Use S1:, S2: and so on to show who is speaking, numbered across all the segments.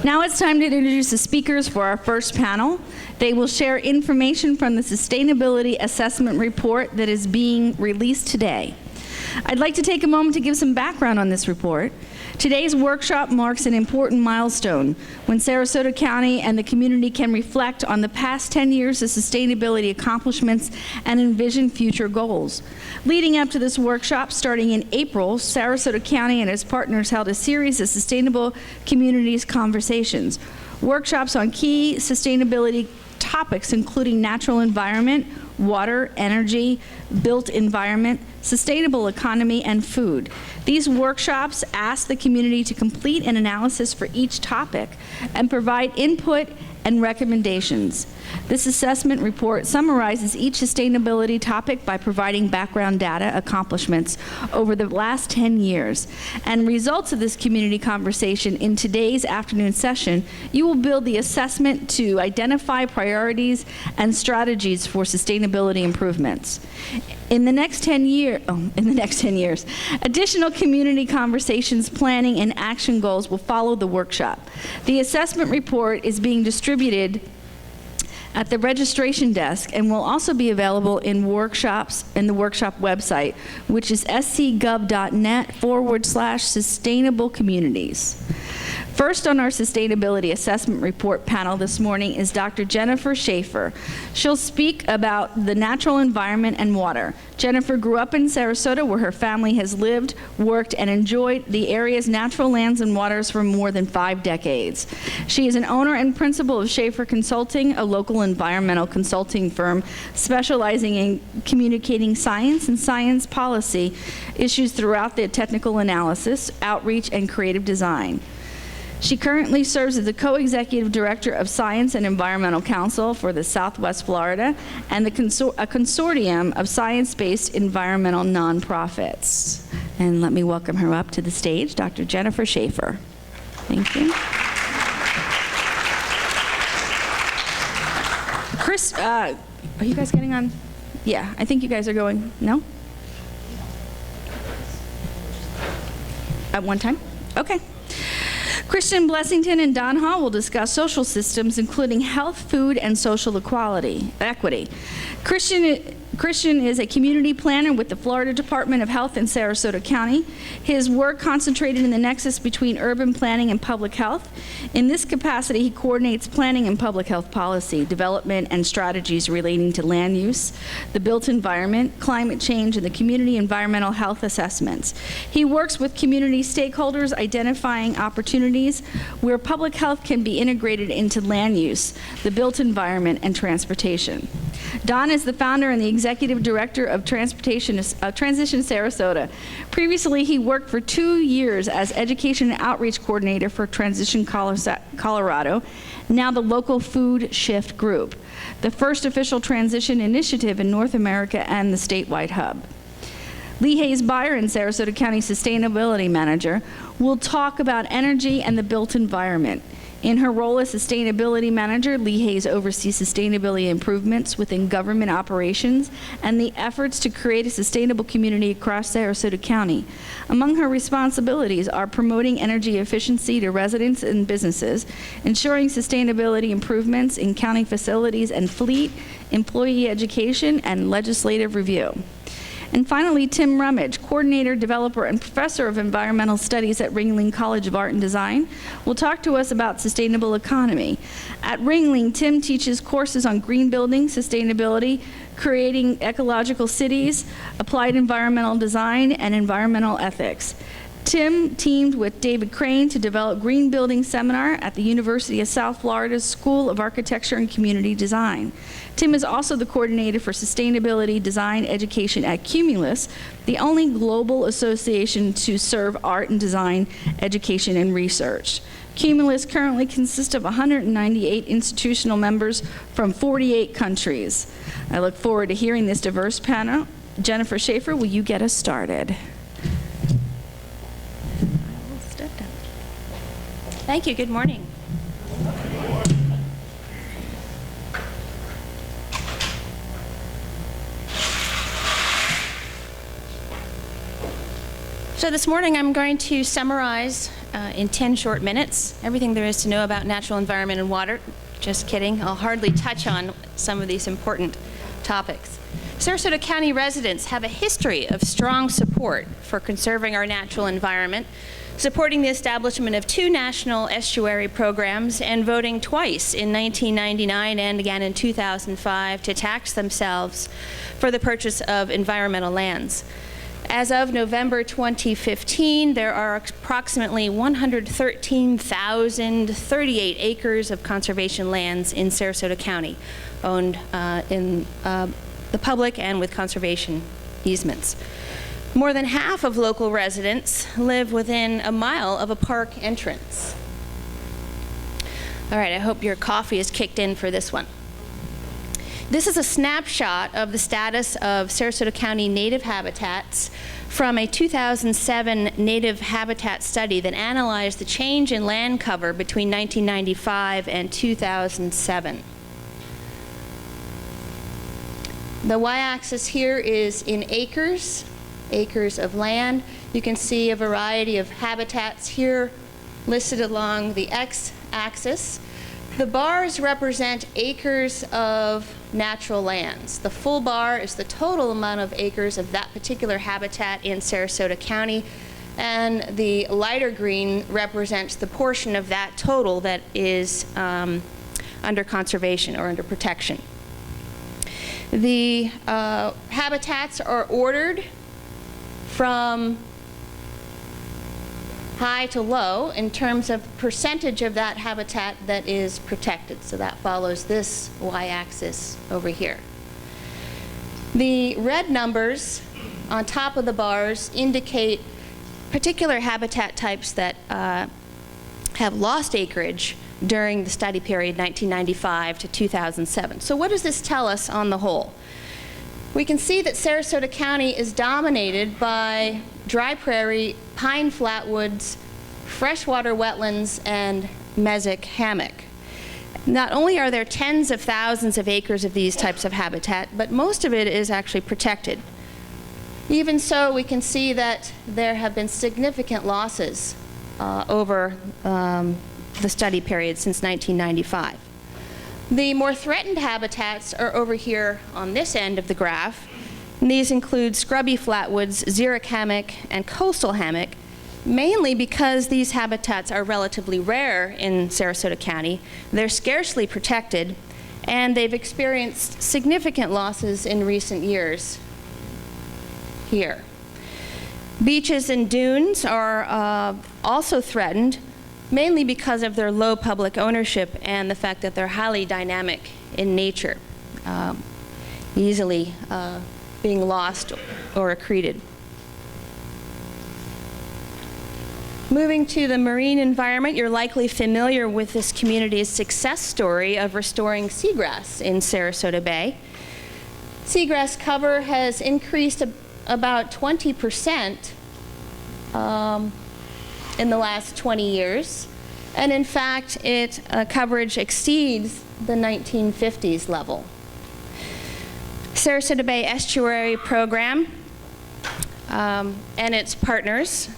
S1: Now it's time to introduce the speakers for our first panel. They will share information from the Sustainability Assessment Report that is being released today. I'd like to take a moment to give some background on this report. Today's workshop marks an important milestone when Sarasota County and the community can reflect on the past 10 years of sustainability accomplishments and envision future goals. Leading up to this workshop, starting in April, Sarasota County and its partners held a series of Sustainable Communities Conversations, workshops on key sustainability topics including natural environment, water, energy, built environment, sustainable economy, and food. These workshops ask the community to complete an analysis for each topic and provide input and recommendations. This assessment report summarizes each sustainability topic by providing background data accomplishments over the last 10 years. And results of this community conversation in today's afternoon session, you will build the assessment to identify priorities and strategies for sustainability improvements. In the next 10 years, additional community conversations, planning, and action goals will follow the workshop. The assessment report is being distributed at the registration desk and will also be available in workshops in the workshop website, which is scgov.net/sustainable communities. First on our Sustainability Assessment Report panel this morning is Dr. Jennifer Schaefer. She'll speak about the natural environment and water. Jennifer grew up in Sarasota, where her family has lived, worked, and enjoyed the area's natural lands and waters for more than 5 decades. She is an owner and principal of Schaefer Consulting, a local environmental consulting firm specializing in communicating science and science policy issues throughout the technical analysis, outreach, and creative design. She currently serves as the co-executive director of Science and Environmental Council for the Southwest Florida and a consortium of science-based environmental nonprofits. And let me welcome her up to the stage, Dr. Jennifer Schaefer. Thank you. Chris, are you guys getting on? Yeah, I think you guys are going, no? At one time? Okay. Christian Blessington and Don Hall will discuss social systems, including health, food, and social equity. Christian is a community planner with the Florida Department of Health in Sarasota County. His work concentrated in the nexus between urban planning and public health. In this capacity, he coordinates planning and public health policy, development, and strategies relating to land use, the built environment, climate change, and the community environmental health assessments. He works with community stakeholders, identifying opportunities where public health can be integrated into land use, the built environment, and transportation. Don is the founder and the executive director of Transition Sarasota. Previously, he worked for 2 years as education and outreach coordinator for Transition Colorado, now the local Food Shift Group, the first official transition initiative in North America and the statewide hub. Lee Hayes Byron, Sarasota County Sustainability Manager, will talk about energy and the built environment. In her role as Sustainability Manager, Lee Hayes oversees sustainability improvements within government operations and the efforts to create a sustainable community across Sarasota County. Among her responsibilities are promoting energy efficiency to residents and businesses, ensuring sustainability improvements in county facilities and fleet, employee education, and legislative review. And finally, Tim Rummage, coordinator, developer, and professor of environmental studies at Ringling College of Art and Design, will talk to us about sustainable economy. At Ringling, Tim teaches courses on green building, sustainability, creating ecological cities, applied environmental design, and environmental ethics. Tim teamed with David Crane to develop Green Building Seminar at the University of South Florida's School of Architecture and Community Design. Tim is also the coordinator for sustainability design education at Cumulus, the only global association to serve art and design education and research. Cumulus currently consists of 198 institutional members from 48 countries. I look forward to hearing this diverse panel. Jennifer Schaefer, will you get us started?
S2: Thank you. Good morning. So this morning I'm going to summarize in 10 short minutes everything there is to know about natural environment and water. Just kidding. I'll hardly touch on some of these important topics. Sarasota County residents have a history of strong support for conserving our natural environment, supporting the establishment of 2 national estuary programs and voting twice in 1999 and again in 2005 to tax themselves for the purchase of environmental lands. As of November 2015, there are approximately 113,038 acres of conservation lands in Sarasota County, owned in the public and with conservation easements. More than half of local residents live within a mile of a park entrance. All right, I hope your coffee is kicked in for this one. This is a snapshot of the status of Sarasota County native habitats from a 2007 native habitat study that analyzed the change in land cover between 1995 and 2007. The y-axis here is in acres of land. You can see a variety of habitats here listed along the x-axis. The bars represent acres of natural lands. The full bar is the total amount of acres of that particular habitat in Sarasota County, and the lighter green represents the portion of that total that is under conservation or under protection. The habitats are ordered from high to low in terms of percentage of that habitat that is protected. So that follows this y-axis over here. The red numbers on top of the bars indicate particular habitat types that have lost acreage during the study period 1995 to 2007. So what does this tell us on the whole? We can see that Sarasota County is dominated by dry prairie, pine flatwoods, freshwater wetlands, and mesic hammock. Not only are there tens of thousands of acres of these types of habitat, but most of it is actually protected. Even so, we can see that there have been significant losses over the study period since 1995. The more threatened habitats are over here on this end of the graph. And these include scrubby flatwoods, xeric hammock, and coastal hammock, mainly because these habitats are relatively rare in Sarasota County. They're scarcely protected, and they've experienced significant losses in recent years here. Beaches and dunes are also threatened, mainly because of their low public ownership and the fact that they're highly dynamic in nature, easily being lost or accreted. Moving to the marine environment, you're likely familiar with this community's success story of restoring seagrass in Sarasota Bay. Seagrass cover has increased about 20% in the last 20 years. And in fact, its coverage exceeds the 1950s level. Sarasota Bay Estuary Program and its partners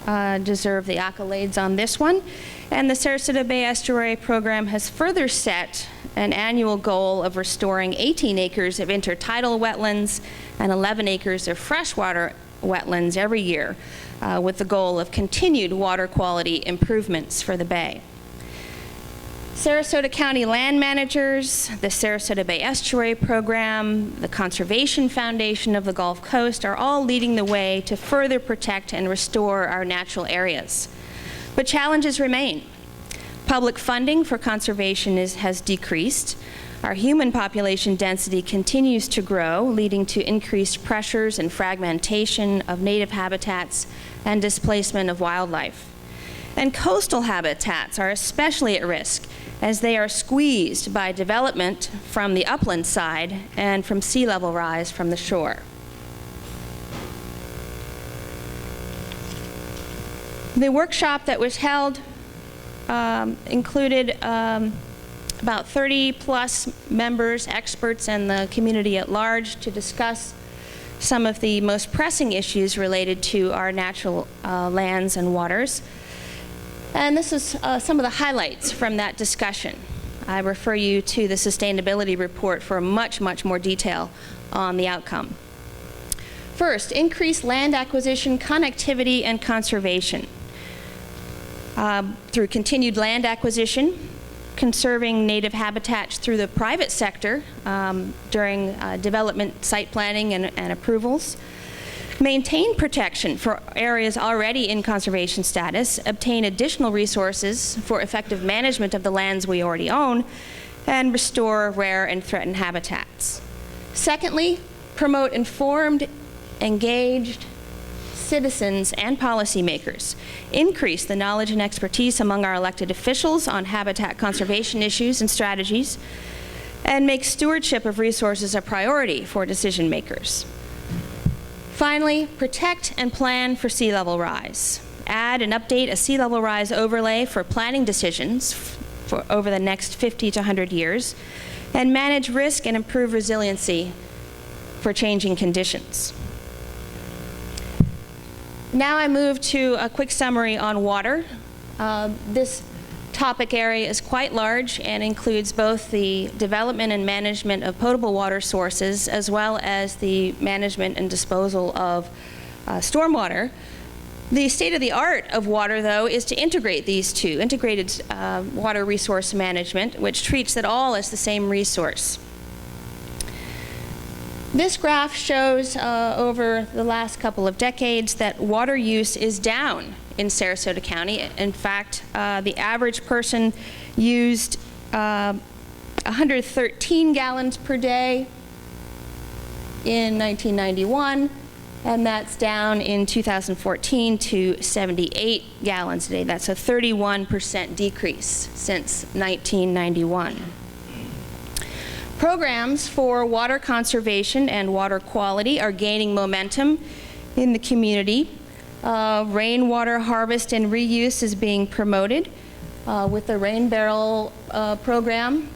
S2: deserve the accolades on this one. And the Sarasota Bay Estuary Program has further set an annual goal of restoring 18 acres of intertidal wetlands and 11 acres of freshwater wetlands every year, with the goal of continued water quality improvements for the bay. Sarasota County land managers, the Sarasota Bay Estuary Program, the Conservation Foundation of the Gulf Coast are all leading the way to further protect and restore our natural areas. But challenges remain. Public funding for conservation has decreased. Our human population density continues to grow, leading to increased pressures and fragmentation of native habitats and displacement of wildlife. And coastal habitats are especially at risk as they are squeezed by development from the upland side and from sea level rise from the shore. The workshop that was held included about 30 plus members, experts, and the community at large to discuss some of the most pressing issues related to our natural lands and waters. And this is some of the highlights from that discussion. I refer you to the sustainability report for much, much more detail on the outcome. First, increase land acquisition, connectivity, and conservation. Through continued land acquisition, conserving native habitats through the private sector during development site planning and approvals, maintain protection for areas already in conservation status, obtain additional resources for effective management of the lands we already own, and restore rare and threatened habitats. Secondly, promote informed, engaged citizens and policymakers, increase the knowledge and expertise among our elected officials on habitat conservation issues and strategies, and make stewardship of resources a priority for decision makers. Finally, protect and plan for sea level rise. Add and update a sea level rise overlay for planning decisions for over the next 50 to 100 years, and manage risk and improve resiliency for changing conditions. Now I move to a quick summary on water. This topic area is quite large and includes both the development and management of potable water sources, as well as the management and disposal of stormwater. The state of the art of water, though, is to integrate these two, integrated water resource management, which treats it all as the same resource. This graph shows over the last couple of decades that water use is down in Sarasota County. In fact, the average person used 113 gallons per day in 1991, and that's down in 2014 to 78 gallons a day. That's a 31% decrease since 1991. Programs for water conservation and water quality are gaining momentum in the community. Rainwater harvest and reuse is being promoted with the Rain Barrel program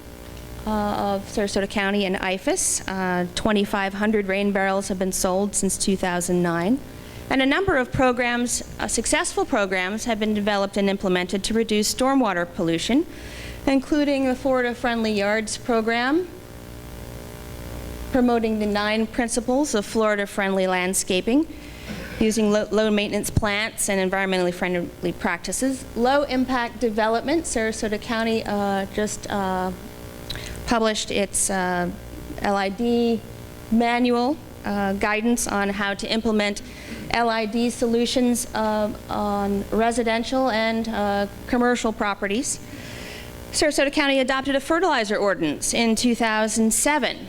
S2: of Sarasota County and IFAS. 2,500 rain barrels have been sold since 2009. And a number of programs, successful programs, have been developed and implemented to reduce stormwater pollution, including the Florida Friendly Yards program, promoting the 9 principles of Florida-friendly landscaping, using low-maintenance plants and environmentally friendly practices. Low-impact development. Sarasota County just published its LID manual guidance on how to implement LID solutions on residential and commercial properties. Sarasota County adopted a fertilizer ordinance in 2007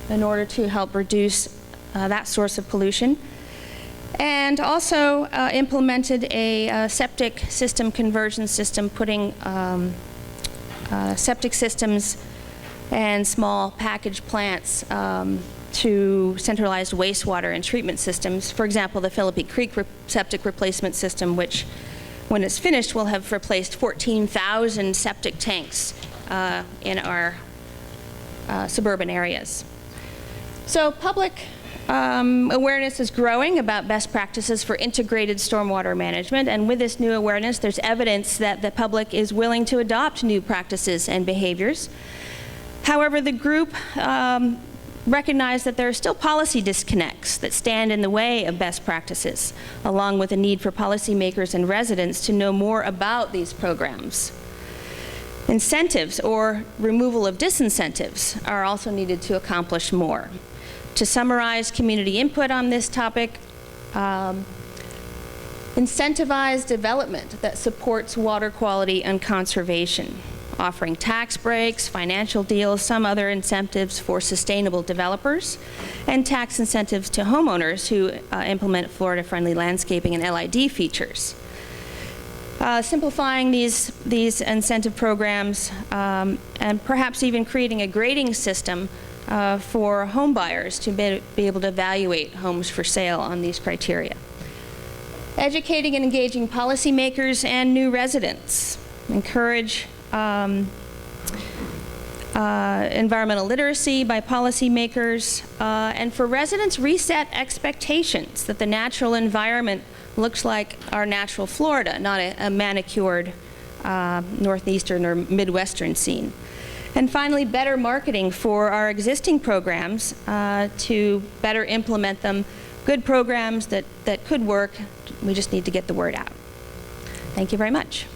S2: in order to help reduce that source of pollution, and also implemented a septic system conversion system, putting septic systems and small package plants to centralized wastewater and treatment systems. For example, the Philippi Creek septic replacement system, which, when it's finished, will have replaced 14,000 septic tanks in our suburban areas. So public awareness is growing about best practices for integrated stormwater management, and with this new awareness, there's evidence that the public is willing to adopt new practices and behaviors. However, the group recognize that there are still policy disconnects that stand in the way of best practices, along with a need for policymakers and residents to know more about these programs. Incentives or removal of disincentives are also needed to accomplish more. To summarize community input on this topic, incentivize development that supports water quality and conservation, offering tax breaks, financial deals, some other incentives for sustainable developers, and tax incentives to homeowners who implement Florida-friendly landscaping and LID features. Simplifying these incentive programs and perhaps even creating a grading system for home buyers to be able to evaluate homes for sale on these criteria. Educating and engaging policymakers and new residents. Encourage environmental literacy by policymakers, and for residents, reset expectations that the natural environment looks like our natural Florida, not a manicured northeastern or midwestern scene. And finally, better marketing for our existing programs to better implement them. Good programs that could work. We just need to get the word out. Thank you very much.